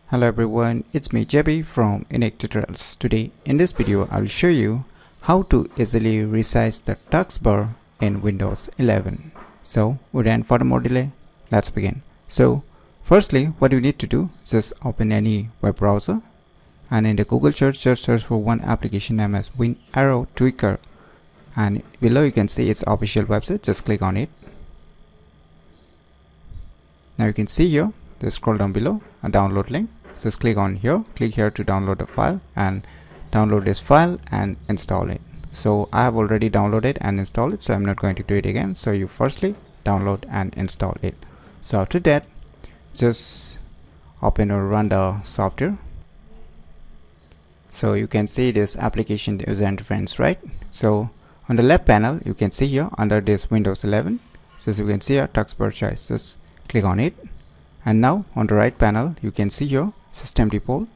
Hello everyone, it's me JB from Unique Tutorials. Today in this video I will show you how to easily resize the taskbar in Windows 11. So without further more delay, let's begin. So firstly, what you need to do is just open any web browser and in the Google search, just search for one application named as Win Arrow Tweaker, and below you can see its official website. Just click on it. Now you can see here, just scroll down below a download link. Just click on here, click here to download the file and download this file and install it. So I have already downloaded and installed it, so I'm not going to do it again. So you firstly download and install it. So after that, just open or run the software. So you can see this application user interface, right? So on the left panel you can see here under this Windows 11, so as you can see here, taskbar choice. Just click on it, and now on the right panel you can see here system default,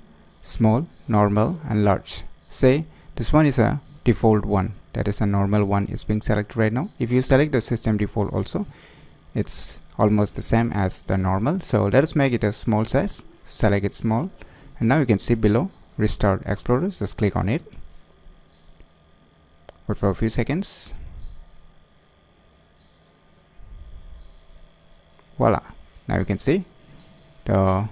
small, normal and large. Say this one is a default one, that is a normal one is being selected right now. If you select the system default also, it's almost the same as the normal. So let us make it a small size. Select it small, and now you can see below Restart Explorer. Just click on it, wait for a few seconds. Voila, now you can see the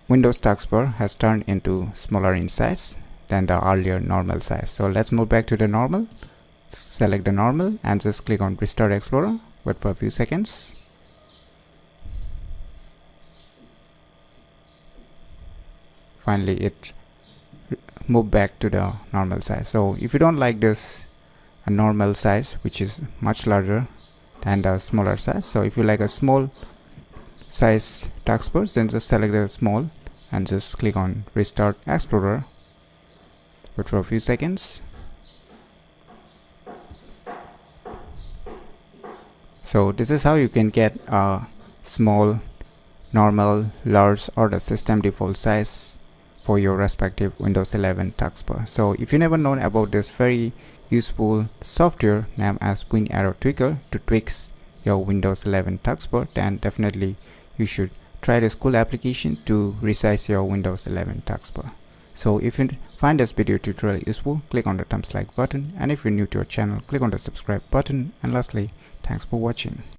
Windows taskbar has turned into smaller in size than the earlier normal size. So let's move back to the normal. Select the normal and just click on Restart Explorer. Wait for a few seconds. Finally it moved back to the normal size. So if you don't like this a normal size, which is much larger than the smaller size, so if you like a small size taskbar, then just select the small and just click on Restart Explorer. Wait for a few seconds. So this is how you can get a small, normal, large or the system default size for your respective Windows 11 taskbar. So if you never known about this very useful software named as Win Arrow Tweaker to tweak your Windows 11 taskbar, then definitely you should try this cool application to resize your Windows 11 taskbar. So if you find this video tutorial useful, click on the thumbs like button, and if you're new to our channel, click on the subscribe button, and lastly, thanks for watching.